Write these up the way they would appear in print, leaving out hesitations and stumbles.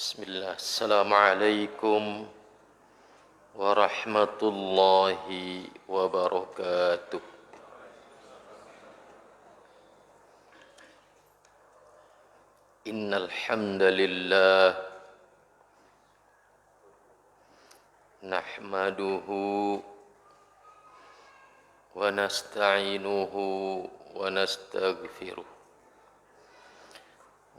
Bismillah. Assalamualaikum warahmatullahi wabarakatuh. Innal hamdalillah nahmaduhu wa nasta'inuhu wa nastaghfiruh.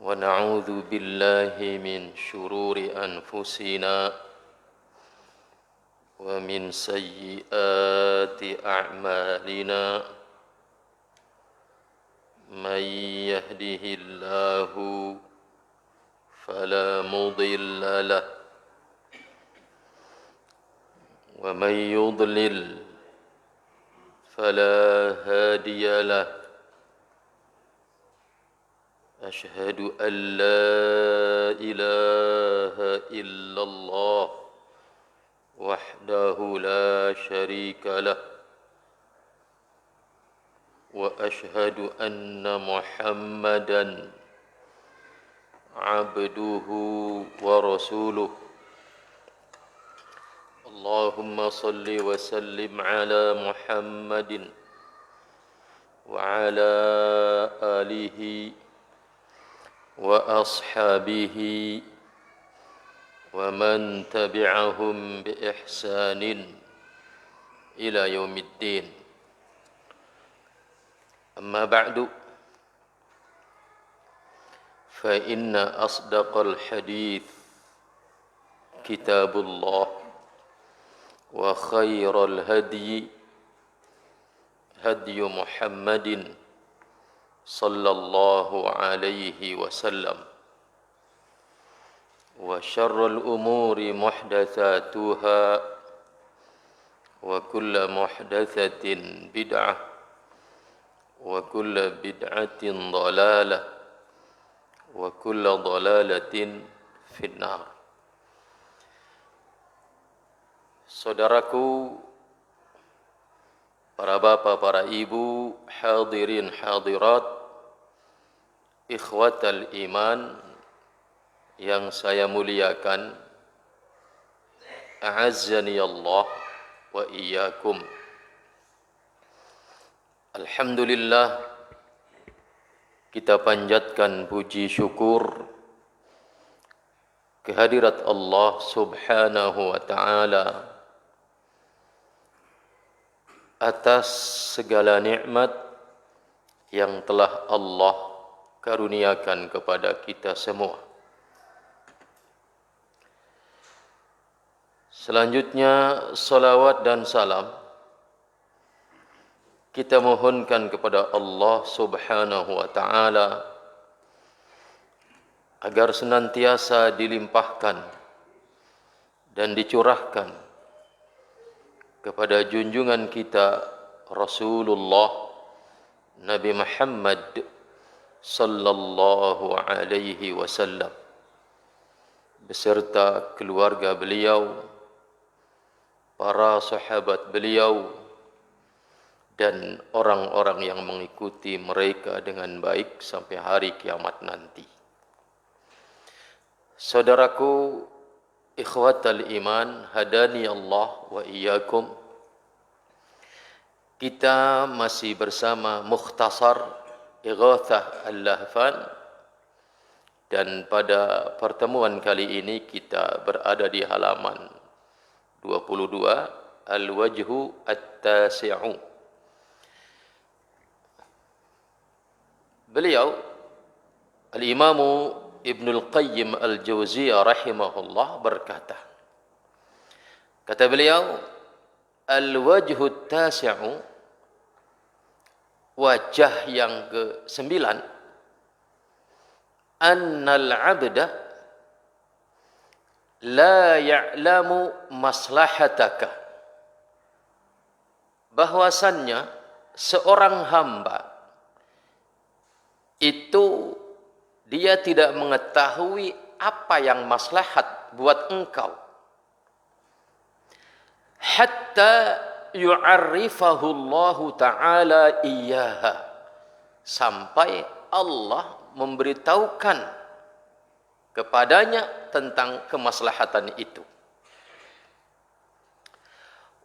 ونعوذ بالله من شرور أنفسنا ومن سيئات أعمالنا من يهده الله فلا مضل له ومن يضلل فلا هادي له أشهد أن لا إله إلا الله وحده لا شريك له وأشهد أن محمدًا عبده ورسوله اللهم صل وسلم على محمد وعلى آله وأصحابه ومن تبعهم بإحسان إلى يوم الدين أما بعد فإن أصدق الحديث كتاب الله وخير الهدي هدي محمد صلى الله عليه وسلم وشر الأمور محدثاتها وكل محدثة بدعة وكل بدعة ضلالة وكل ضلالة في النار. Saudaraku, para bapak, para ibu, hadirin hadirat, ikhwatal iman yang saya muliakan, a'azzani Allah wa iyyakum. Alhamdulillah, kita panjatkan puji syukur kehadirat Allah Subhanahu wa taala atas segala nikmat yang telah Allah karuniakan kepada kita semua. Selanjutnya, salawat dan salam kita mohonkan kepada Allah Subhanahu wa taala agar senantiasa dilimpahkan dan dicurahkan kepada junjungan kita Rasulullah Nabi Muhammad sallallahu alaihi wasallam beserta keluarga beliau, para sahabat beliau, dan orang-orang yang mengikuti mereka dengan baik sampai hari kiamat nanti. Saudaraku, ikhwatal iman, hadani Allah wa iyyakum. Kita masih bersama Mukhtasar Ighathah Al-Lahfan, dan pada pertemuan kali ini kita berada di halaman 22, Al-Wajhu At-Tasi'u. Beliau, Al-Imamu Ibnul Qayyim Al-Jauziyah rahimahullah berkata, kata beliau, Al-Wajhu At-Tasi'u, wajah yang ke-9, annal abda la ya'lamu maslahataka, bahwasannya seorang hamba itu dia tidak mengetahui apa yang maslahat buat engkau, hatta yu'arrifahu Allah Ta'ala iyyaha, sampai Allah memberitahukan kepadanya tentang kemaslahatan itu.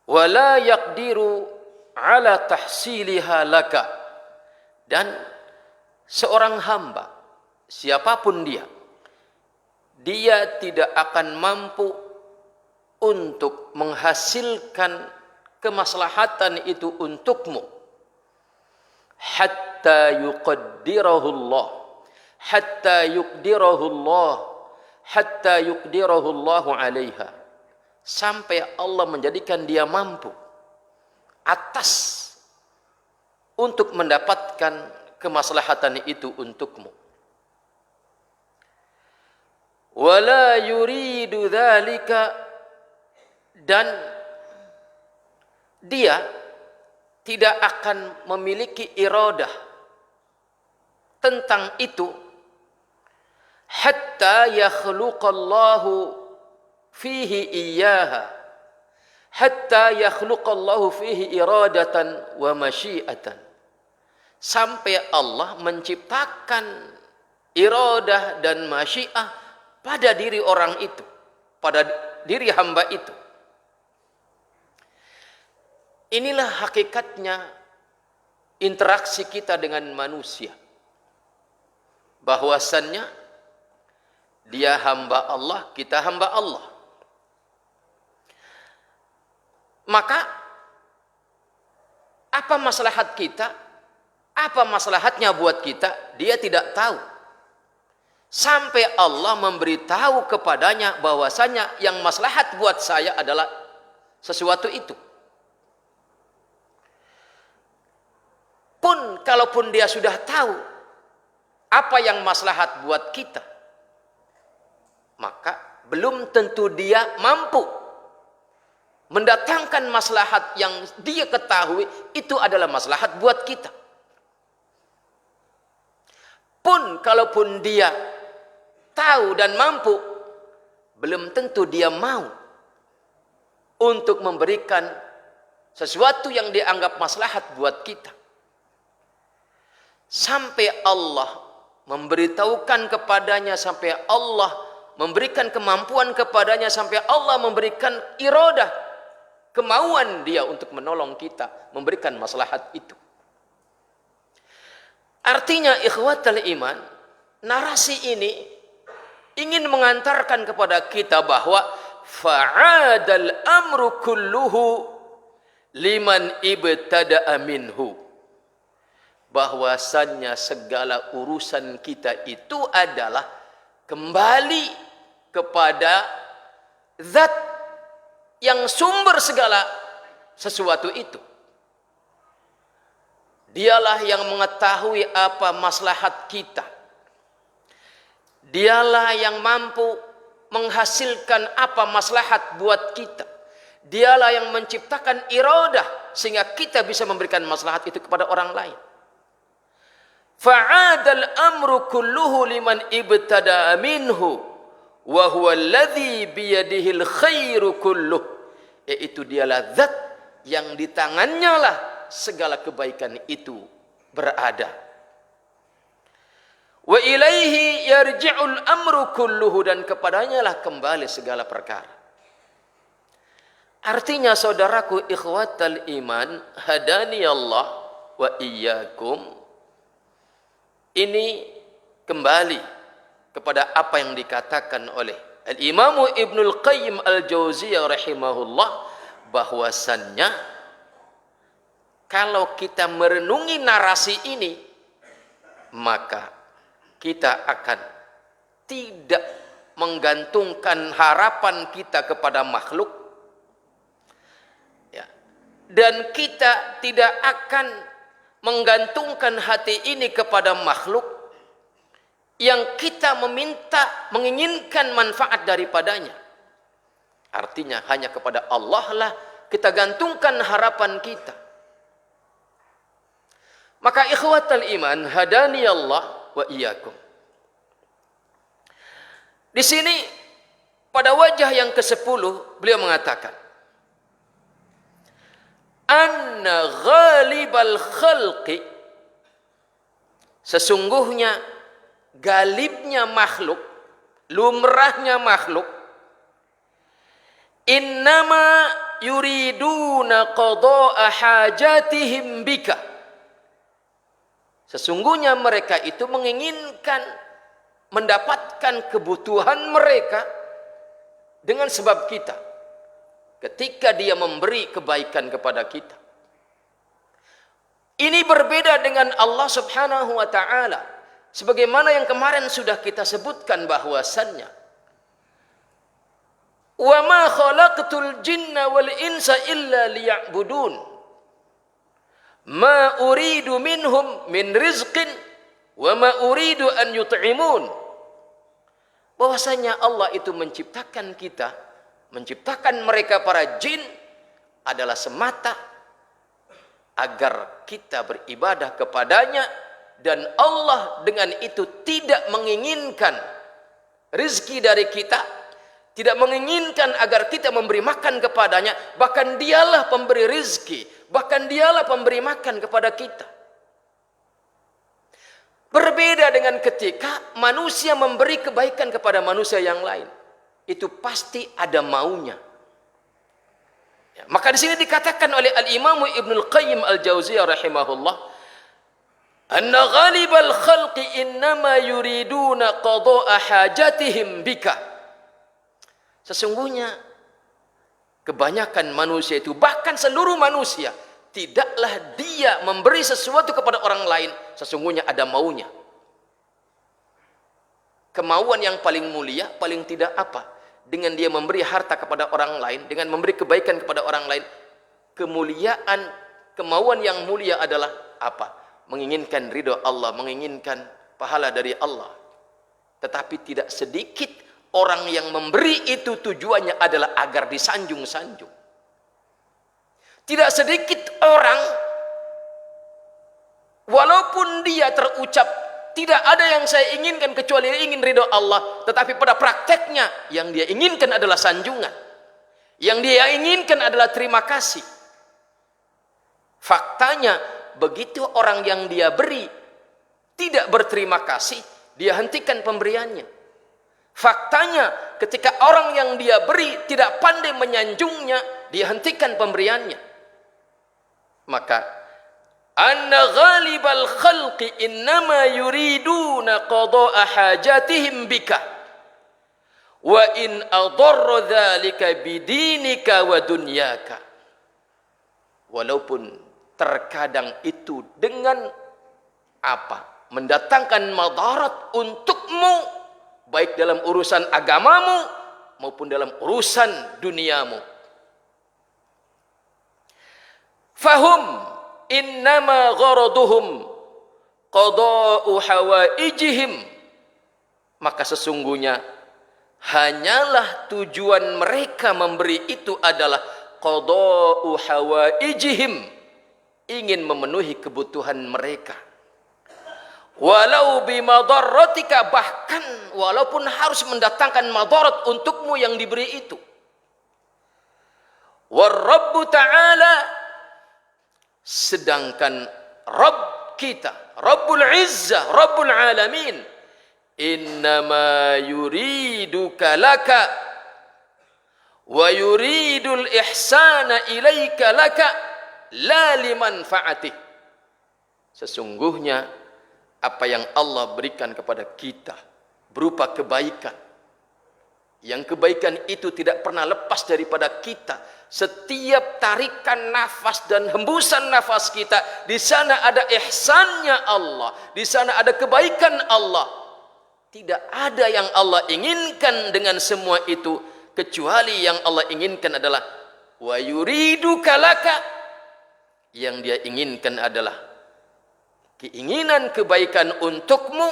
Wala yaqdiru ala tahsiliha laka, dan seorang hamba siapapun dia tidak akan mampu untuk menghasilkan kemaslahatan itu untukmu hatta yuqaddirahu Allah, hatta yuqdirahu Allah, hatta yuqdirahu Allah 'alaiha, sampai Allah menjadikan dia mampu atas untuk mendapatkan kemaslahatan itu untukmu. Wala yuridu dzalika, dan dia tidak akan memiliki iradah tentang itu hatta yakhluqallahu fihi iyyaha, hatta yakhluqallahu fihi iradatan wa masyiatan, sampai Allah menciptakan iradah dan masyiah pada diri orang itu, pada diri hamba itu. Inilah hakikatnya interaksi kita dengan manusia, bahwasannya dia hamba Allah, kita hamba Allah. Maka apa maslahat kita, apa maslahatnya buat kita, dia tidak tahu, sampai Allah memberitahu kepadanya bahwasanya yang maslahat buat saya adalah sesuatu itu. Pun kalaupun dia sudah tahu apa yang maslahat buat kita, maka belum tentu dia mampu mendatangkan maslahat yang dia ketahui itu adalah maslahat buat kita. Pun kalaupun dia tahu dan mampu, belum tentu dia mau untuk memberikan sesuatu yang dianggap maslahat buat kita, sampai Allah memberitahukan kepadanya, sampai Allah memberikan kemampuan kepadanya, sampai Allah memberikan iradah, kemauan dia untuk menolong kita, memberikan maslahat itu. Artinya ikhwatal iman, narasi ini ingin mengantarkan kepada kita bahwa fa'adal amru kulluhu liman ibtada'a minhu, bahwasannya segala urusan kita itu adalah kembali kepada zat yang sumber segala sesuatu itu. Dialah yang mengetahui apa maslahat kita. Dialah yang mampu menghasilkan apa maslahat buat kita. Dialah yang menciptakan iradah sehingga kita bisa memberikan maslahat itu kepada orang lain. Fa'adal amru kulluhu liman ibtada'a minhu wa huwa alladhi biyadihil khairu kulluh, yaitu dialah zat yang di tangannya lah segala kebaikan itu berada. Wa ilaihi yarji'ul amru kulluhu, dan kepadanya lah kembali segala perkara. Artinya saudaraku ikhwatal iman, hadani Allah wa iyyakum, ini kembali kepada apa yang dikatakan oleh Al-Imamu Ibnul Qayyim Al-Jauziyah rahimahullah, bahwasannya kalau kita merenungi narasi ini, maka kita akan tidak menggantungkan harapan kita kepada makhluk, ya, dan kita tidak akan menggantungkan hati ini kepada makhluk yang kita menginginkan manfaat daripadanya. Artinya hanya kepada Allah lah kita gantungkan harapan kita. Maka ikhwatal iman, hadani Allah wa iyyakum. Di sini pada wajah yang ke-10 beliau mengatakan, anna ghalibal khalqi, sesungguhnya galibnya makhluk, lumrahnya makhluk, innama yuriduna qada'a hajatihim bika. Sesungguhnya mereka itu menginginkan mendapatkan kebutuhan mereka dengan sebab kita. Ketika dia memberi kebaikan kepada kita. Ini berbeda dengan Allah Subhanahu wa taala. Sebagaimana yang kemarin sudah kita sebutkan bahwasannya, wa ma khalaqtul jinna wal insa illa liya'budun ma uridu minhum min rizqin wa ma uridu an yut'imun. Bahwasanya Allah itu menciptakan kita, menciptakan mereka para jin adalah semata agar kita beribadah kepadanya, dan Allah dengan itu tidak menginginkan rizki dari kita, tidak menginginkan agar kita memberi makan kepadanya, bahkan dialah pemberi rizki, bahkan dialah pemberi makan kepada kita. Berbeda dengan ketika manusia memberi kebaikan kepada manusia yang lain, itu pasti ada maunya. Ya, maka di sini dikatakan oleh Al-Imam Ibnul Qayyim Al-Jauziyah rahimahullah, anna ghalibal khalqi innama yuriduna qada'a hajatihim bika. Sesungguhnya kebanyakan manusia itu, bahkan seluruh manusia, tidaklah dia memberi sesuatu kepada orang lain, sesungguhnya ada maunya. Kemauan yang paling mulia, paling tidak apa? Dengan dia memberi harta kepada orang lain, dengan memberi kebaikan kepada orang lain, kemuliaan, kemauan yang mulia adalah apa? Menginginkan ridho Allah, menginginkan pahala dari Allah. Tetapi tidak sedikit orang yang memberi itu tujuannya adalah agar disanjung-sanjung. Tidak sedikit orang, walaupun dia terucap, tidak ada yang saya inginkan kecuali ingin ridho Allah, tetapi pada prakteknya yang dia inginkan adalah sanjungan. Yang dia inginkan adalah terima kasih. Faktanya, begitu orang yang dia beri tidak berterima kasih, dia hentikan pemberiannya. Faktanya, ketika orang yang dia beri tidak pandai menyanjungnya, dia hentikan pemberiannya. Maka anna ghalibal khalqi innama yuriduna qada'a hajatihim bika wa in adarra dzalika bidinika wa dunyaka. Walaupun terkadang itu dengan apa? Mendatangkan madarat untukmu, baik dalam urusan agamamu maupun dalam urusan duniamu. Fahum innama gharaduhum qada'u hawaijihim. Maka sesungguhnya hanyalah tujuan mereka memberi itu adalah qada'u hawaijihim, ingin memenuhi kebutuhan mereka. Walau bimadarratika, bahkan walaupun harus mendatangkan madarat untukmu yang diberi itu. Warabbu ta'ala, sedangkan Rabb kita, Rabbul Izzah, Rabbul Alamin, innama yuriduka laka wa yuridul ihsana ilaika laka la limanfaatih. Sesungguhnya apa yang Allah berikan kepada kita berupa kebaikan, yang kebaikan itu tidak pernah lepas daripada kita. Setiap tarikan nafas dan hembusan nafas kita, di sana ada ihsannya Allah, di sana ada kebaikan Allah. Tidak ada yang Allah inginkan dengan semua itu, kecuali yang Allah inginkan adalah wa yuriduka laka, yang dia inginkan adalah keinginan kebaikan untukmu,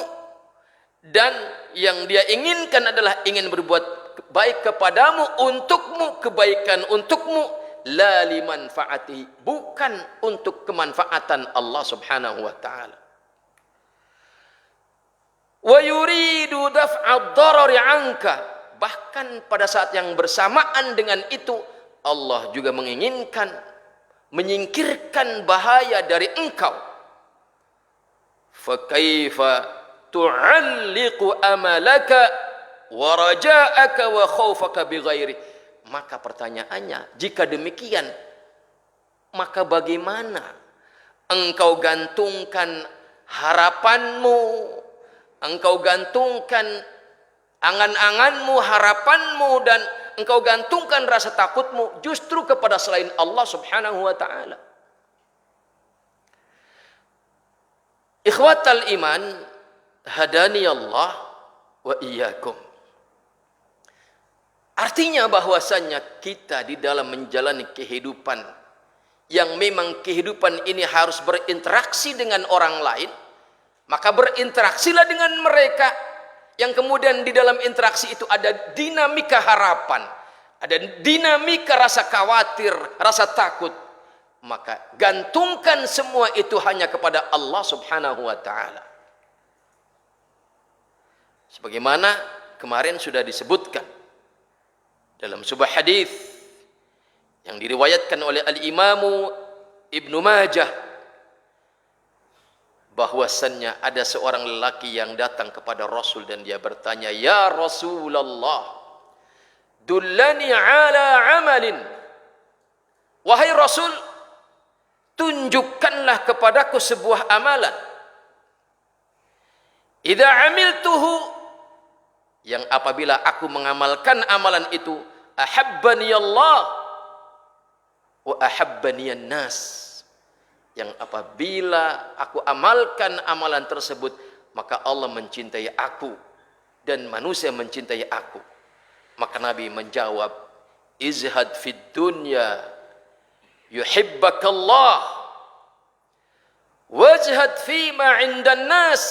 dan yang dia inginkan adalah ingin berbuat baik kepadamu, untukmu, kebaikan untukmu, la limanfaati, bukan untuk kemanfaatan Allah Subhanahu wa taala. Wa yuridu daf'ad darari anka, bahkan pada saat yang bersamaan dengan itu Allah juga menginginkan menyingkirkan bahaya dari engkau. Fa kaifa tu'alliqu amalaka wa raja'aka wa khaufaka bighairi. Maka pertanyaannya, jika demikian, maka bagaimana engkau gantungkan harapanmu, engkau gantungkan angan-anganmu, harapanmu, dan engkau gantungkan rasa takutmu justru kepada selain Allah subhanahu wa ta'ala. Ikhwatal iman, hadani Allah wa iyyakum. Artinya bahwasannya kita di dalam menjalani kehidupan yang memang kehidupan ini harus berinteraksi dengan orang lain, maka berinteraksilah dengan mereka yang kemudian di dalam interaksi itu ada dinamika harapan, ada dinamika rasa khawatir, rasa takut. Maka gantungkan semua itu hanya kepada Allah subhanahu wa ta'ala. Sebagaimana kemarin sudah disebutkan dalam sebuah hadis yang diriwayatkan oleh Al-Imamu Ibnu Majah, bahwasannya ada seorang lelaki yang datang kepada Rasul dan dia bertanya, "Ya Rasulullah, dullani ala amalin." Wahai Rasul, tunjukkanlah kepadaku sebuah amalan. Idza amiltuhu, yang apabila aku mengamalkan amalan itu, ahabbani Allah wa ahabbani an-nas. Yang apabila aku amalkan amalan tersebut, maka Allah mencintai aku dan manusia mencintai aku. Maka Nabi menjawab, izhad fid dunya yuhibbakallah wajhad fima 'indan nas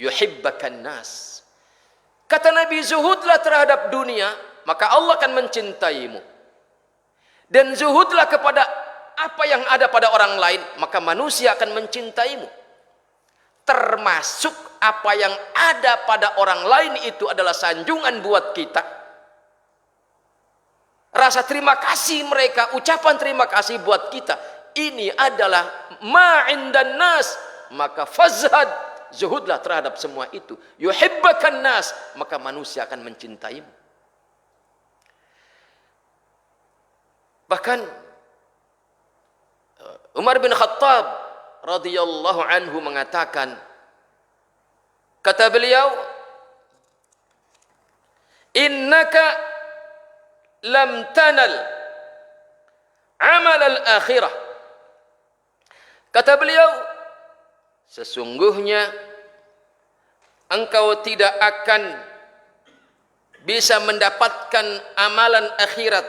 yuhibbakan nas. Kata Nabi, zuhudlah terhadap dunia, maka Allah akan mencintaimu. Dan zuhudlah kepada apa yang ada pada orang lain, maka manusia akan mencintaimu. Termasuk apa yang ada pada orang lain itu adalah sanjungan buat kita. Rasa terima kasih mereka, ucapan terima kasih buat kita. Ini adalah ma'indan nas, maka fazhad, zuhudlah terhadap semua itu. Yuhibbakan nas, maka manusia akan mencintaimu. Bahkan Umar bin Khattab radhiyallahu anhu mengatakan, kata beliau, innaka lam tanal amal al-akhirah. Kata beliau, sesungguhnya engkau tidak akan bisa mendapatkan amalan akhirat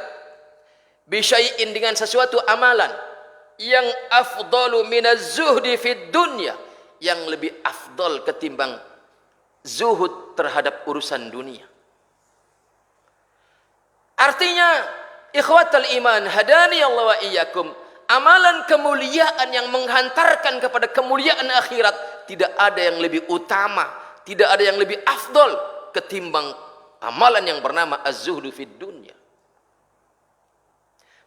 bisyai'in, dengan sesuatu amalan yang afdalu minaz zuhdi fid dunya, yang lebih afdal ketimbang zuhud terhadap urusan dunia. Artinya, ikhwatal iman, hadani Allah wa iyyakum, amalan kemuliaan yang menghantarkan kepada kemuliaan akhirat, tidak ada yang lebih utama, tidak ada yang lebih afdal ketimbang amalan yang bernama az-zuhdu fid dunya.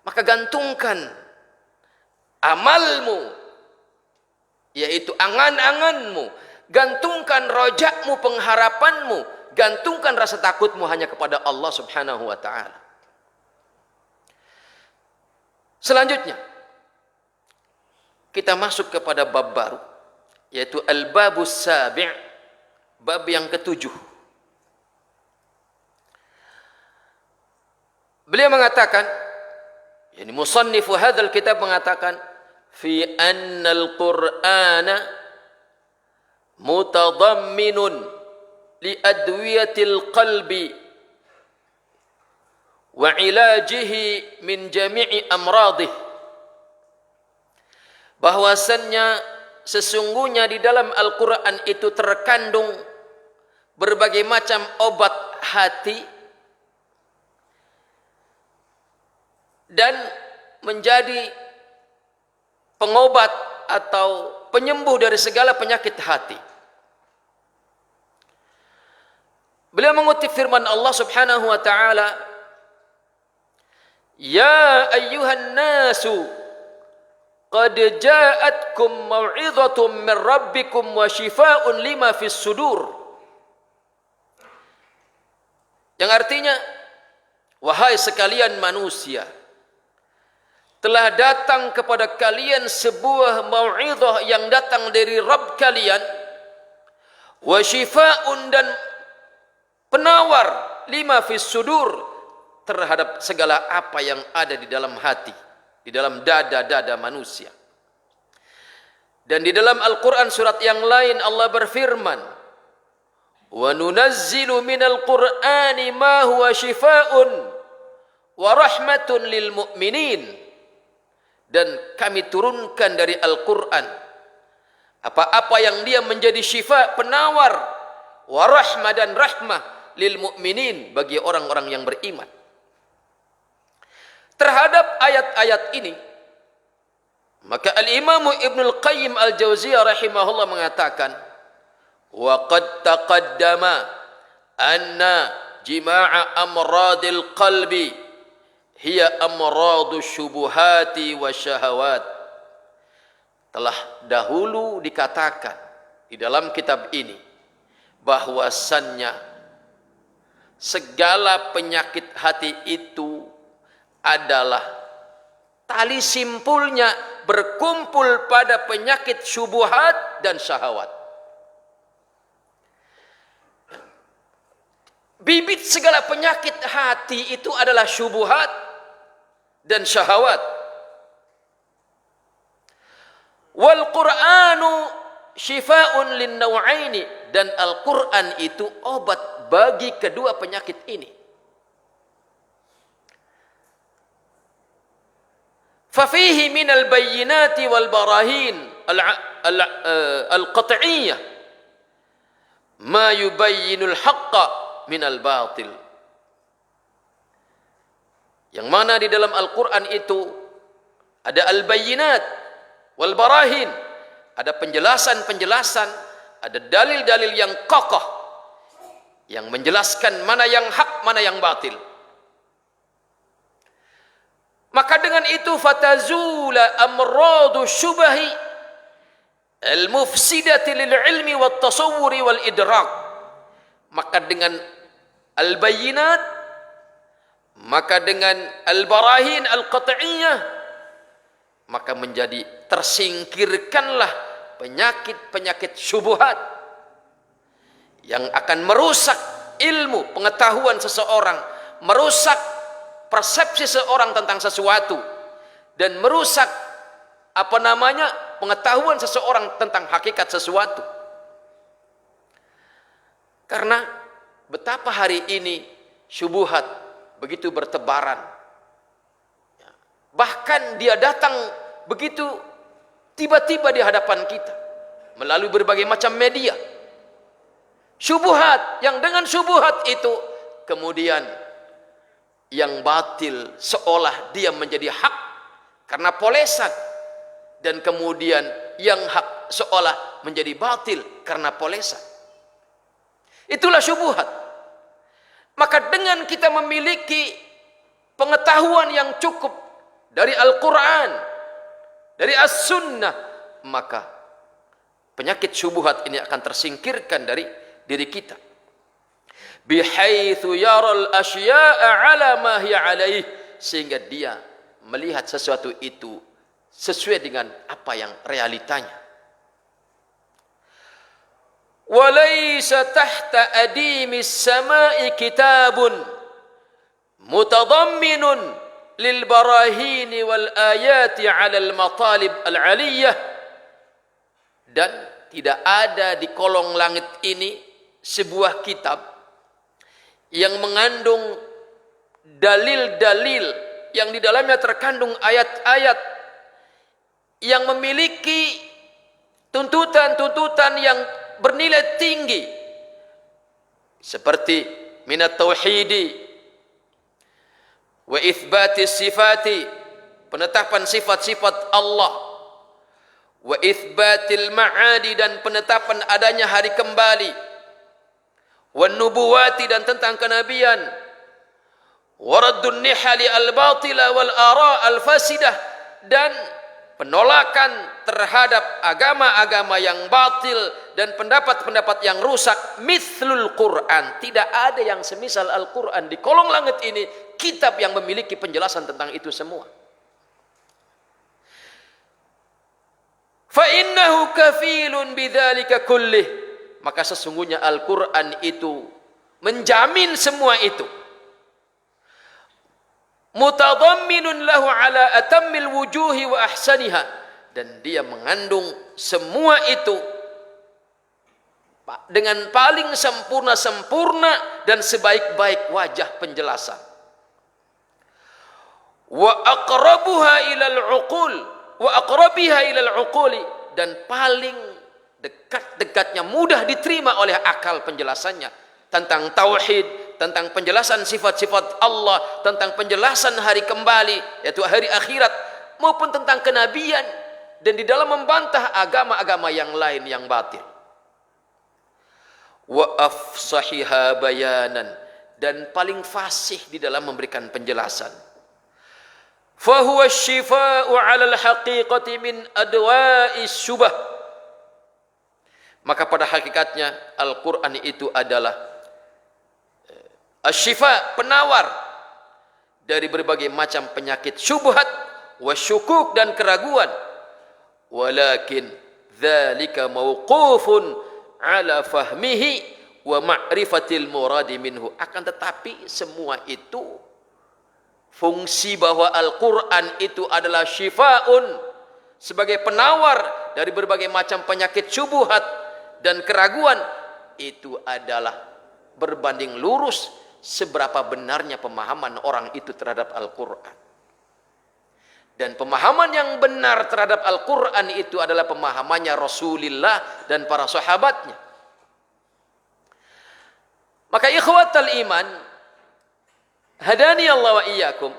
Maka gantungkan amalmu, yaitu angan-anganmu, gantungkan rojakmu, pengharapanmu, gantungkan rasa takutmu hanya kepada Allah subhanahu wa ta'ala. Selanjutnya, kita masuk kepada bab baru, yaitu al-babus sabi', bab yang ketujuh. Beliau mengatakan, yani musannifu hadzal kitab mengatakan, fi anna al-Qur'ana mutadamminun li adwiyatil qalbi wa ilajihi min jami'i amradih. Bahwasannya sesungguhnya di dalam Al-Quran itu terkandung berbagai macam obat hati dan menjadi pengobat atau penyembuh dari segala penyakit hati. Beliau mengutip firman Allah subhanahu wa ta'ala, ya ayyuhan nasu qad ja'atkum maw'idhatum min rabbikum wa shifaa'un lima fis sudur. Yang artinya, wahai sekalian manusia, telah datang kepada kalian sebuah mau'izah yang datang dari Rabb kalian, wa syifaa'un, dan penawar lima fis sudur, terhadap segala apa yang ada di dalam hati, di dalam dada-dada manusia. Dan di dalam Al-Quran surat yang lain Allah berfirman, wa nunazzilu minal qur'ani ma huwa shifaa'un wa rahmatun lil mu'minin. Dan kami turunkan dari Al-Quran apa-apa yang dia menjadi syifa, penawar, wa rahmah, dan rahmah lil mu'minin, bagi orang-orang yang beriman. Terhadap ayat-ayat ini, maka Al-Imam Ibnul Qayyim Al-Jauziyah rahimahullah mengatakan, wa qad taqaddama anna jima'a amradil qalbi hiya amradu syubuhati wa syahawat. Telah dahulu dikatakan di dalam kitab ini bahwasannya segala penyakit hati itu adalah tali simpulnya berkumpul pada penyakit syubuhat dan syahwat. Bibit segala penyakit hati itu adalah syubuhat dan syahwat. Wal Qur'anu syifaa'un lin naw'aini, dan Al-Qur'an itu obat bagi kedua penyakit ini. Fafihi minal bayyinati wal barahin al-qat'iyyah ma yubayyinul haqqa minal batil. Yang mana di dalam Al-Quran itu ada al-bayyinat wal barahin, ada penjelasan-penjelasan, ada dalil-dalil yang kokoh yang menjelaskan mana yang hak, mana yang batil. Maka dengan itu fatazula amradu syubahi al-mufsidati lil ilmi wat tasawwuri wal idrak. Maka dengan al-bayyinat, maka dengan al-barahin al-qat'iyyah, maka menjadi tersingkirkanlah penyakit-penyakit syubhat yang akan merusak ilmu pengetahuan seseorang, merusak persepsi seseorang tentang sesuatu, dan merusak pengetahuan seseorang tentang hakikat sesuatu. Karena betapa hari ini syubhat begitu bertebaran, bahkan dia datang begitu tiba-tiba di hadapan kita melalui berbagai macam media. Syubhat, yang dengan syubhat itu kemudian yang batil seolah dia menjadi hak karena polesan, dan kemudian yang hak seolah menjadi batil karena polesan. Itulah syubhat. Maka dengan kita memiliki pengetahuan yang cukup dari Al-Quran, dari As-Sunnah, maka penyakit syubhat ini akan tersingkirkan dari diri kita. Bihaitsu yaral asya'a 'ala ma hiya 'alaih, sehingga dia melihat sesuatu itu sesuai dengan apa yang realitanya. Walaysa tahta adimis sama'i kitabun mutadamminun lil barahini wal ayati 'ala al matalib al 'aliyah. Dan tidak ada di kolong langit ini sebuah kitab yang mengandung dalil-dalil yang di dalamnya terkandung ayat-ayat yang memiliki tuntutan-tuntutan yang bernilai tinggi, seperti minat tauhidi wa itsbati sifati, penetapan sifat-sifat Allah, wa itsbatil ma'adi, dan penetapan adanya hari kembali, wa nubuwati, dan tentang kenabian, wa raddun nihali al batila wal ara al fasidah, dan penolakan terhadap agama-agama yang batil dan pendapat-pendapat yang rusak, mithlul Quran, tidak ada yang semisal Al-Quran di kolong langit ini, kitab yang memiliki penjelasan tentang itu semua. Fa innahu kafilun bidzalika kullih, maka sesungguhnya Al-Quran itu menjamin semua itu. Mutadamminun lahu ala atammil wujuhi wa ahsaniha, dan dia mengandung semua itu dengan paling sempurna dan sebaik-baik wajah penjelasan. Wa aqrabuha ilal uqul wa aqrabiha ilal uquli, dan paling dekat-dekatnya, mudah diterima oleh akal penjelasannya tentang tauhid, tentang penjelasan sifat-sifat Allah, tentang penjelasan hari kembali yaitu hari akhirat, maupun tentang kenabian, dan di dalam membantah agama-agama yang lain yang batil. Wa afsahiha bayanan, dan paling fasih di dalam memberikan penjelasan. Fa huwa syifa'u 'ala al-haqiqati min adwa'is syubah, maka pada hakikatnya Al-Quran itu adalah asyifa, penawar dari berbagai macam penyakit syubhat, wasyukuk, dan keraguan. Walakin dzalika mauqufun ala fahmihi wa ma'rifatil muradi minhu, akan tetapi semua itu fungsi bahwa Al-Quran itu adalah syifaun, sebagai penawar dari berbagai macam penyakit syubhat dan keraguan, itu adalah berbanding lurus seberapa benarnya pemahaman orang itu terhadap Al-Quran. Dan pemahaman yang benar terhadap Al-Quran itu adalah pemahamannya Rasulullah dan para sahabatnya. Maka ikhwatal iman, hadani Allah wa iyyakum,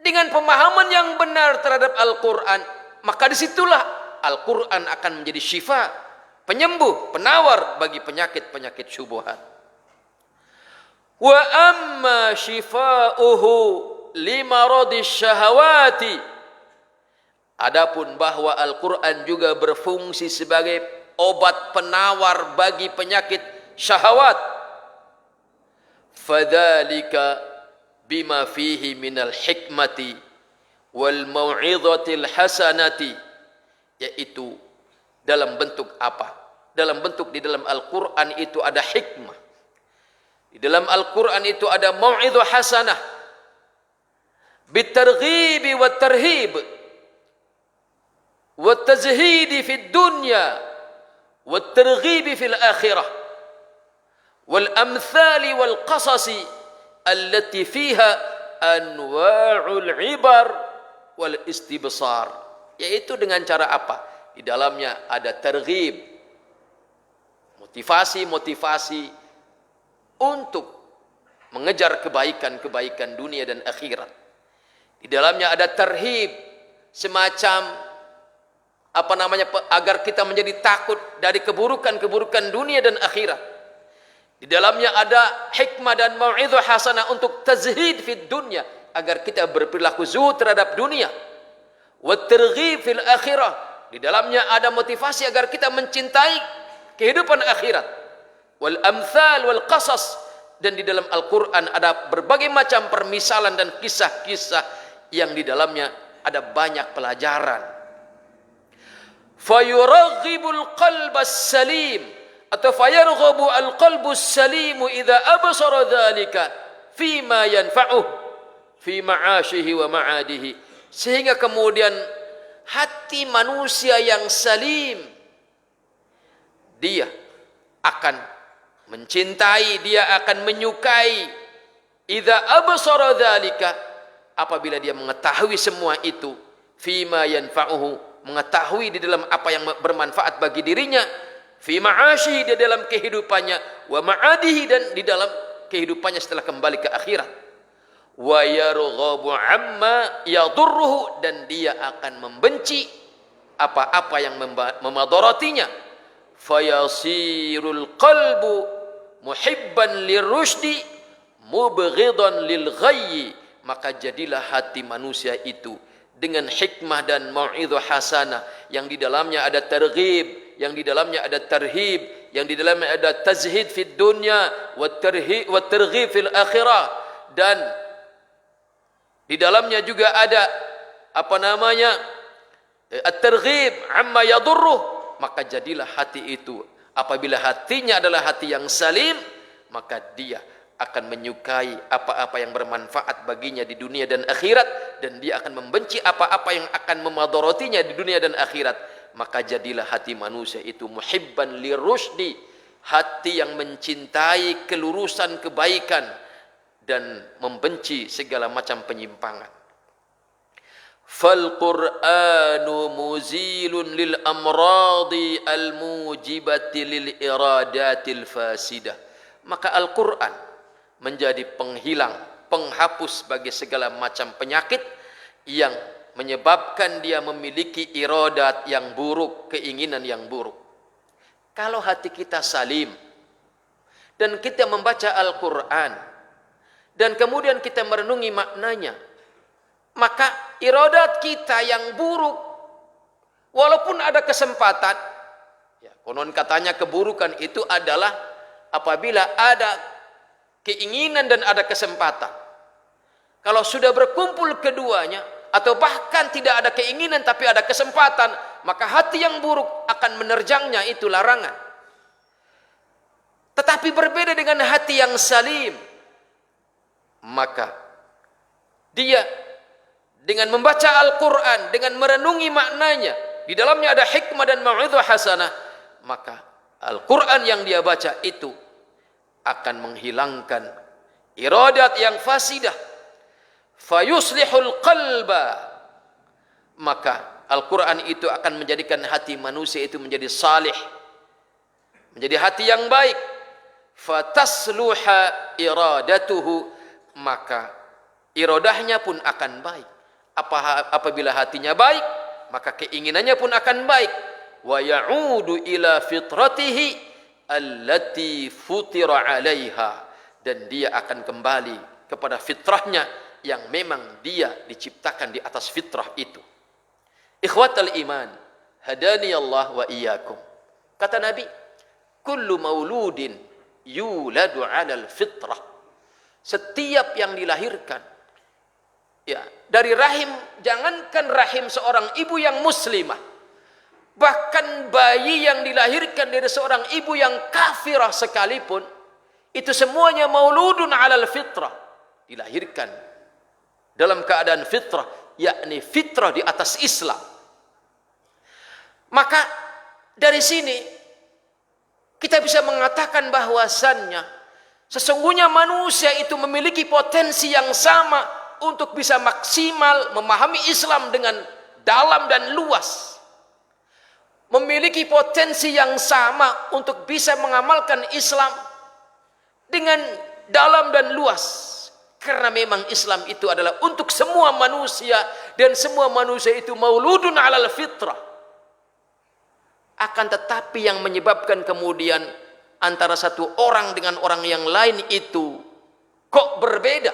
dengan pemahaman yang benar terhadap Al-Quran, maka disitulah Al-Quran akan menjadi syifa, penyembuh, penawar bagi penyakit-penyakit syubhat. Wa amma shifa'uhu limaradis syahawati, adapun bahwa Al-Quran juga berfungsi sebagai obat penawar bagi penyakit syahwat, fadzalika bima fihi minal hikmati wal mau'izatil hasanati, yaitu dalam bentuk apa? Dalam bentuk di dalam Al-Quran itu ada hikmah. Di dalam Al-Quran itu ada mau'izah hasanah, bitarghibi wat tarhib, wat tazhidi fid dunya, wat targhibi fil akhirah, wal amthali wal qasasi allati fiha anwa'ul ibar wal istibsar, yaitu dengan cara apa? Di dalamnya ada targhib, motivasi-motivasi untuk mengejar kebaikan-kebaikan dunia dan akhirat. Di dalamnya ada tarhib, semacam agar kita menjadi takut dari keburukan-keburukan dunia dan akhirat. Di dalamnya ada hikmah dan mau'izah hasanah untuk tazhid fid dunya, agar kita berperilaku zuhud terhadap dunia. Wa targhib fil akhirah, di dalamnya ada motivasi agar kita mencintai kehidupan akhirat. Wal amthal wal qasas, dan di dalam Al-Quran ada berbagai macam permisalan dan kisah-kisah yang di dalamnya ada banyak pelajaran. Fayuraghibul qalbas salim, atau fayarghabu al-qalbus salimu idza absara dzalika fima yanfa'uh fi ma'asyihi wa ma'adihi, sehingga kemudian hati manusia yang salim, dia akan mencintai, dia akan menyukai, idza absara dzalika, apabila dia mengetahui semua itu, fima yanfa'uhu, mengetahui di dalam apa yang bermanfaat bagi dirinya, fi ma'asyihi, di dalam kehidupannya, wa ma'adihi, dan di dalam kehidupannya setelah kembali ke akhirat, wa yarghabu amma yadurruhu, dan dia akan membenci apa-apa yang memadaratinya, fayasirul qalbu muhibban lirrusydi mubghidan lil ghayyi, maka jadilah hati manusia itu dengan hikmah dan mau'izah hasanah yang di dalamnya ada targhib, yang di dalamnya ada tarhib, yang di dalamnya ada tazhid fid dunya wa targhib fil akhirah, dan di dalamnya juga ada apa namanya at-targhib amma yadurruh. Maka jadilah hati itu, apabila hatinya adalah hati yang salim, maka dia akan menyukai apa-apa yang bermanfaat baginya di dunia dan akhirat, dan dia akan membenci apa-apa yang akan memadharatinya di dunia dan akhirat. Maka jadilah hati manusia itu muhibban lirusydi, hati yang mencintai kelurusan kebaikan dan membenci segala macam penyimpangan. Fal Qur'anu muzilun lil amradi al mujibati lil iradatil fasidah. Maka Al-Qur'an menjadi penghilang, penghapus bagi segala macam penyakit yang menyebabkan dia memiliki iradat yang buruk, keinginan yang buruk. Kalau hati kita salim dan kita membaca Al-Quran dan kemudian kita merenungi maknanya, maka iradat kita yang buruk, walaupun ada kesempatan, ya, konon katanya keburukan itu adalah apabila ada keinginan dan ada kesempatan. Kalau sudah berkumpul keduanya, atau bahkan tidak ada keinginan tapi ada kesempatan, maka hati yang buruk akan menerjangnya itu larangan. Tetapi berbeda dengan hati yang salim, maka dia dengan membaca Al-Quran, dengan merenungi maknanya, di dalamnya ada hikmah dan mau'izah hasanah, maka Al-Quran yang dia baca itu akan menghilangkan iradat yang fasidah, fayuslihul qalba. Maka Al-Quran itu akan menjadikan hati manusia itu menjadi salih, menjadi hati yang baik. Fatasluha iradatuhu, maka iradahnya pun akan baik. Apabila hatinya baik, maka keinginannya pun akan baik. Wa ya'udu ila fitratihi allati futira 'alaiha, dan dia akan kembali kepada fitrahnya yang memang dia diciptakan di atas fitrah itu. Ikhwatal iman, hadani Allah wa iyyakum. Kata Nabi, kullu mauludin yuladu 'alal fitrah. Setiap yang dilahirkan, ya, dari rahim, jangankan rahim seorang ibu yang muslimah, bahkan bayi yang dilahirkan dari seorang ibu yang kafirah sekalipun, itu semuanya mauludun 'alal fitrah, dilahirkan dalam keadaan fitrah, yakni fitrah di atas Islam. Maka dari sini kita bisa mengatakan bahwasannya sesungguhnya manusia itu memiliki potensi yang sama untuk bisa maksimal memahami Islam dengan dalam dan luas, memiliki potensi yang sama untuk bisa mengamalkan Islam dengan dalam dan luas. Karena memang Islam itu adalah untuk semua manusia, dan semua manusia itu mauludun 'alal fitrah. Akan tetapi yang menyebabkan kemudian antara satu orang dengan orang yang lain itu kok berbeda.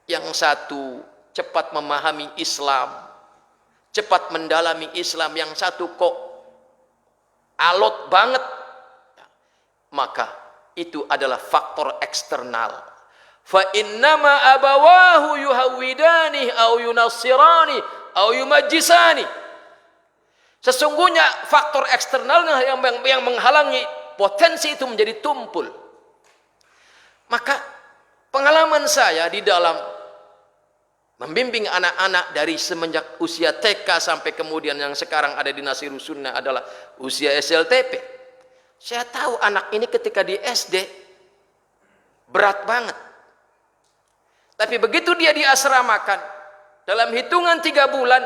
Yang satu cepat memahami Islam, cepat mendalami Islam, yang satu kok alot banget. Maka itu adalah faktor eksternal. Fa innama abawahu yuhawidani au yunassirani au yumajjisani. Sesungguhnya faktor eksternal yang menghalangi potensi itu menjadi tumpul. Maka pengalaman saya di dalam membimbing anak-anak dari semenjak usia TK sampai kemudian yang sekarang ada di Nasirus Sunnah adalah usia SLTP. Saya tahu anak ini ketika di SD berat banget. Tapi begitu dia diasramakan, dalam hitungan 3 bulan,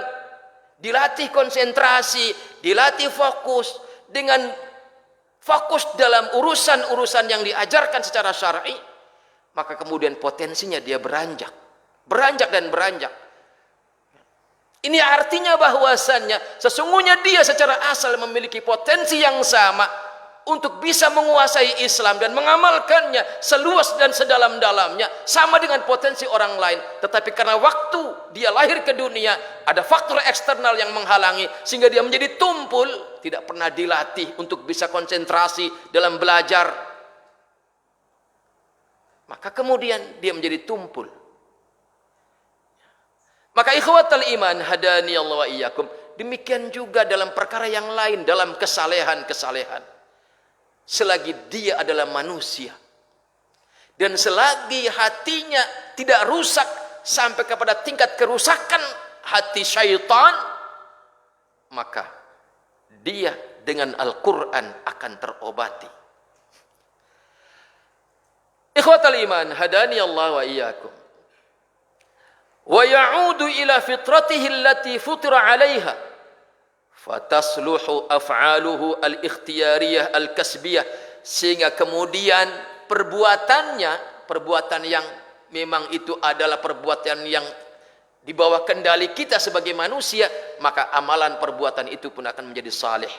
dilatih konsentrasi, dilatih fokus, dengan fokus dalam urusan-urusan yang diajarkan secara syar'i, maka kemudian potensinya dia beranjak dan beranjak. Ini artinya bahwasannya sesungguhnya dia secara asal memiliki potensi yang sama untuk bisa menguasai Islam dan mengamalkannya seluas dan sedalam-dalamnya sama dengan potensi orang lain, tetapi karena waktu dia lahir ke dunia ada faktor eksternal yang menghalangi sehingga dia menjadi tumpul, tidak pernah dilatih untuk bisa konsentrasi dalam belajar, maka kemudian dia menjadi tumpul. Maka ikhwatal iman hadani Allah wa iyyakum, demikian juga dalam perkara yang lain, dalam kesalehan-kesalehan. Selagi dia adalah manusia dan selagi hatinya tidak rusak sampai kepada tingkat kerusakan hati syaitan, maka dia dengan Al-Quran akan terobati. Ikhwatal iman hadani Allah wa iyyakum, wa ya'udu ila fitratihi allati futira 'alaiha fatasluhu af'aluhu al-ikhtiyariyah al-kasbiyah, sehingga kemudian perbuatan yang memang itu adalah perbuatan yang di bawah kendali kita sebagai manusia, maka amalan perbuatan itu pun akan menjadi saleh.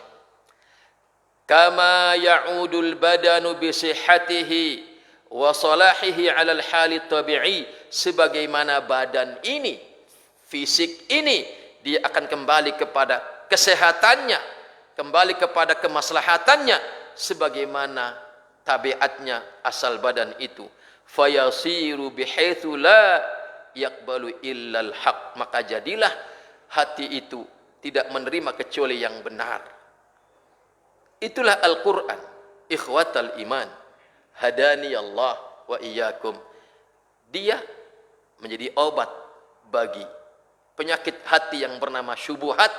Kama ya'udul badanu bi sihhatihi wa salahihi 'ala al-hali tabi'i, sebagaimana badan ini, fisik ini, dia akan kembali kepada kesehatannya, kembali kepada kemaslahatannya sebagaimana tabiatnya asal badan itu. Fayasiru bihaitsu la yaqbalu illal haq, maka jadilah hati itu tidak menerima kecuali yang benar. Itulah Al-Quran. Ikhwatal iman hadani Allah wa iyyakum, dia menjadi obat bagi penyakit hati yang bernama syubhat,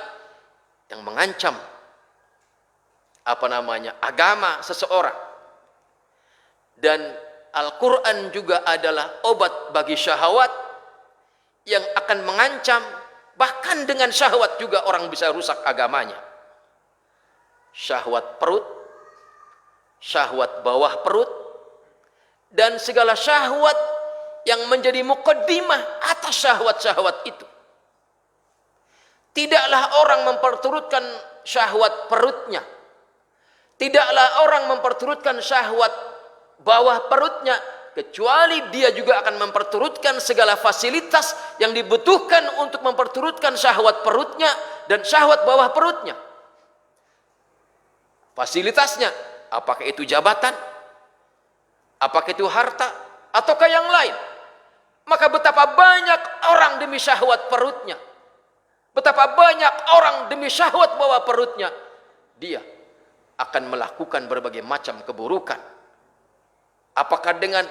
yang mengancam agama seseorang. Dan Al-Quran juga adalah obat bagi syahwat yang akan mengancam, bahkan dengan syahwat juga orang bisa rusak agamanya. Syahwat perut, syahwat bawah perut, dan segala syahwat yang menjadi muqaddimah atas syahwat-syahwat itu. Tidaklah orang memperturutkan syahwat perutnya, tidaklah orang memperturutkan syahwat bawah perutnya, kecuali dia juga akan memperturutkan segala fasilitas yang dibutuhkan untuk memperturutkan syahwat perutnya dan syahwat bawah perutnya. Fasilitasnya, apakah itu jabatan, apakah itu harta, ataukah yang lain. Maka betapa banyak orang demi syahwat perutnya, betapa banyak orang demi syahwat bawah perutnya, dia akan melakukan berbagai macam keburukan. Apakah dengan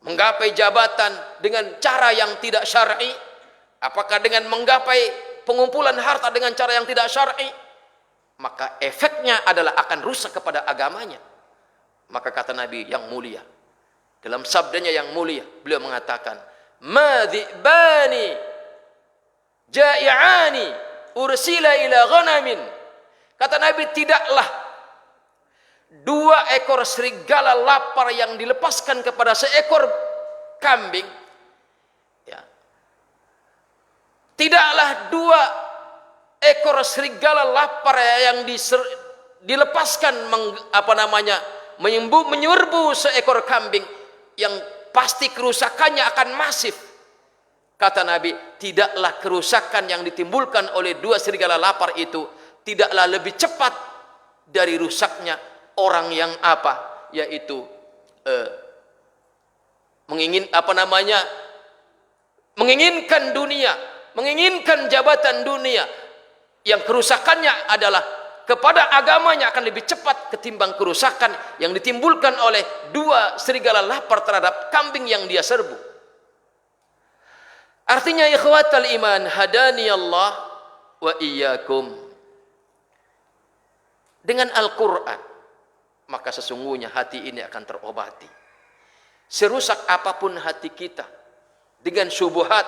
menggapai jabatan dengan cara yang tidak syar'i, apakah dengan menggapai pengumpulan harta dengan cara yang tidak syar'i, maka efeknya adalah akan rusak kepada agamanya. Maka kata Nabi yang mulia, dalam sabdanya yang mulia, beliau mengatakan, "Madhibani ja'i'ani ursila ila ghanamin." Kata Nabi, tidaklah dua ekor serigala lapar yang dilepaskan kepada seekor kambing, ya, tidaklah dua ekor serigala lapar yang dilepaskan menyerbu seekor kambing yang pasti kerusakannya akan masif. Kata Nabi, tidaklah kerusakan yang ditimbulkan oleh dua serigala lapar itu tidaklah lebih cepat dari rusaknya orang yang yaitu menginginkan dunia, menginginkan jabatan dunia, yang kerusakannya adalah kepada agamanya akan lebih cepat ketimbang kerusakan yang ditimbulkan oleh dua serigala lapar terhadap kambing yang dia serbu. Artinya ikhwatal iman hadani Allah wa iyyakum, dengan Al-Quran maka sesungguhnya hati ini akan terobati. Serusak apapun hati kita dengan syubhat,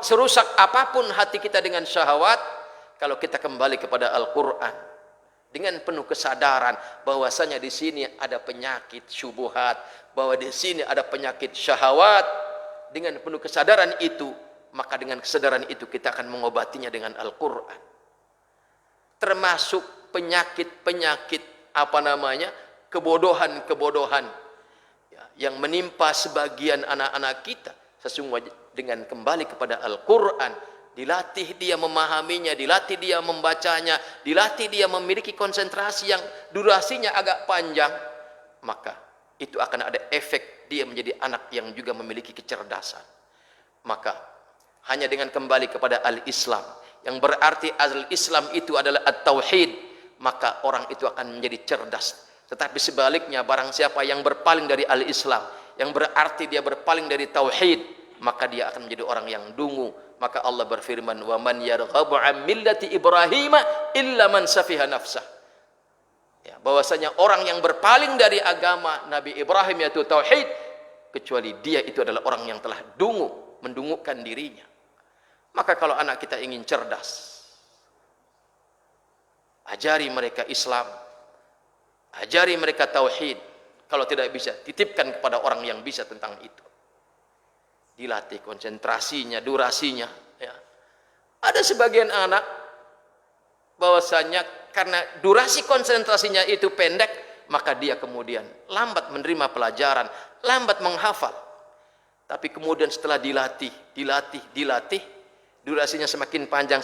serusak apapun hati kita dengan syahwat, kalau kita kembali kepada Al-Quran dengan penuh kesadaran bahwasanya di sini ada penyakit syubhat, bahwa di sini ada penyakit syahwat, dengan penuh kesadaran itu, maka dengan kesadaran itu kita akan mengobatinya dengan Al-Quran. Termasuk penyakit-penyakit kebodohan-kebodohan yang menimpa sebagian anak-anak kita. Sesungguhnya dengan kembali kepada Al-Quran, dilatih dia memahaminya, dilatih dia membacanya, dilatih dia memiliki konsentrasi yang durasinya agak panjang, maka itu akan ada efek dia menjadi anak yang juga memiliki kecerdasan. Maka hanya dengan kembali kepada Al-Islam, yang berarti Al-Islam itu adalah At-Tauhid, maka orang itu akan menjadi cerdas. Tetapi sebaliknya, barang siapa yang berpaling dari Al-Islam, yang berarti dia berpaling dari Tauhid, maka dia akan menjadi orang yang dungu. Maka Allah berfirman, wa man yarghabu an millati Ibrahim illa man safiha nafsah. Ya, bahwasanya orang yang berpaling dari agama Nabi Ibrahim yaitu Tauhid, kecuali dia itu adalah orang yang telah dungu, mendungukan dirinya. Maka kalau anak kita ingin cerdas, ajari mereka Islam, ajari mereka Tauhid. Kalau tidak bisa, titipkan kepada orang yang bisa tentang itu. Dilatih konsentrasinya, durasinya. Ya. Ada sebagian anak, bahwasanya karena durasi konsentrasinya itu pendek, maka dia kemudian lambat menerima pelajaran, lambat menghafal. Tapi kemudian setelah dilatih, durasinya semakin panjang,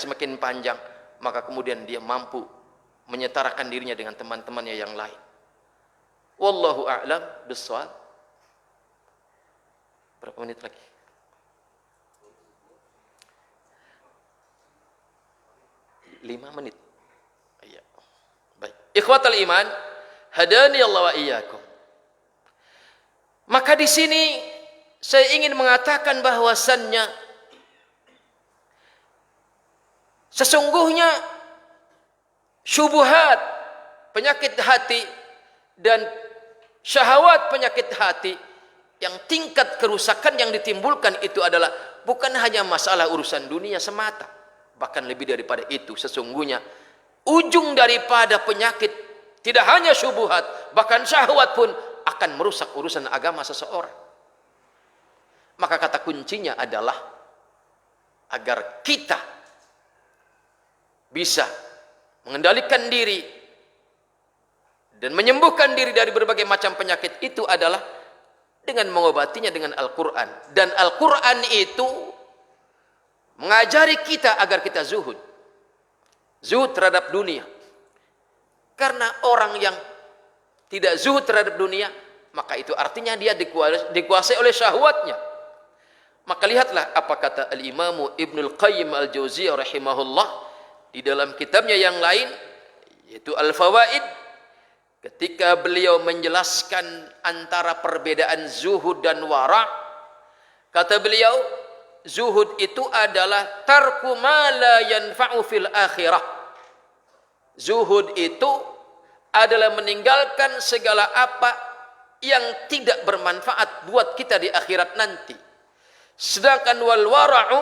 maka kemudian dia mampu menyetarakan dirinya dengan teman-temannya yang lain. Wallahu a'lam bishawab. Berapa menit lagi? 5 menit. Iya. Baik. Ikhwatal iman, hadani Allah wa iyyakum. Maka di sini saya ingin mengatakan bahwasannya sesungguhnya syubhat, penyakit hati dan syahwat penyakit hati, yang tingkat kerusakan yang ditimbulkan itu adalah bukan hanya masalah urusan dunia semata, bahkan lebih daripada itu. Sesungguhnya ujung daripada penyakit tidak hanya syubhat, bahkan syahwat pun akan merusak urusan agama seseorang. Maka kata kuncinya adalah agar kita bisa mengendalikan diri dan menyembuhkan diri dari berbagai macam penyakit itu adalah dengan mengobatinya dengan Al-Quran. Dan Al-Quran itu mengajari kita agar kita zuhud. Zuhud terhadap dunia. Karena orang yang tidak zuhud terhadap dunia, maka itu artinya dia dikuasai oleh syahwatnya. Maka lihatlah apa kata Al-Imamu Ibnul Qayyim Al-Jauziyah rahimahullah di dalam kitabnya yang lain, yaitu Al-Fawaid, ketika beliau menjelaskan antara perbedaan zuhud dan wara'. Kata beliau, zuhud itu adalah tarku ma la yanfa'u fil akhirah. Zuhud itu adalah meninggalkan segala apa yang tidak bermanfaat buat kita di akhirat nanti. Sedangkan wal wara'u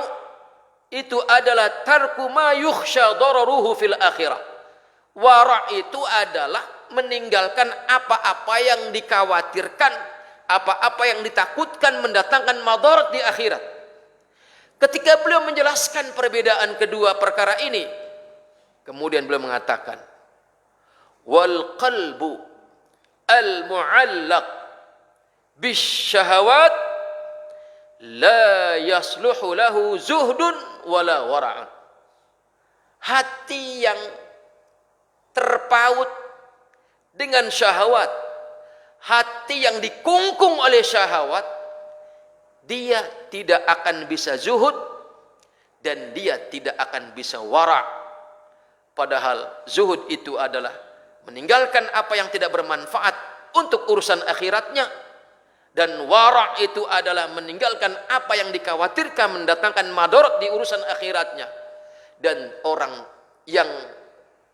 itu adalah tarku ma yukhsha dararuhu fil akhirah. Wara' itu adalah meninggalkan apa-apa yang dikhawatirkan, apa-apa yang ditakutkan mendatangkan madarat di akhirat. Ketika beliau menjelaskan perbedaan kedua perkara ini, kemudian beliau mengatakan, wal qalbu al mu'allaq bisyahawat la yasluhu lahu zuhdun wala wara'un. Hati yang terpaut dengan syahwat, hati yang dikungkung oleh syahwat, dia tidak akan bisa zuhud dan dia tidak akan bisa wara'. Padahal zuhud itu adalah meninggalkan apa yang tidak bermanfaat untuk urusan akhiratnya, dan wara' itu adalah meninggalkan apa yang dikhawatirkan mendatangkan madarat di urusan akhiratnya. Dan orang yang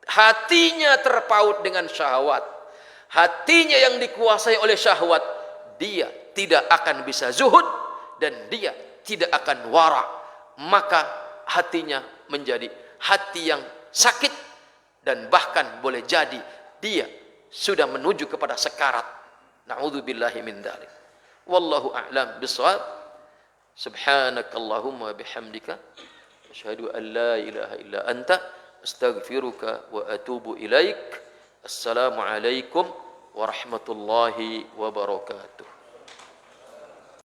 hatinya terpaut dengan syahwat, hatinya yang dikuasai oleh syahwat, dia tidak akan bisa zuhud dan dia tidak akan wara'. Maka hatinya menjadi hati yang sakit, dan bahkan boleh jadi dia sudah menuju kepada sekarat. Na'udzubillahi min dzalik. Wallahu a'lam bishawab. Subhanakallahumma bihamdika asyhadu an la ilaha illa anta astaghfiruka wa atubu ilaik. Assalamualaikum warahmatullahi wabarakatuh.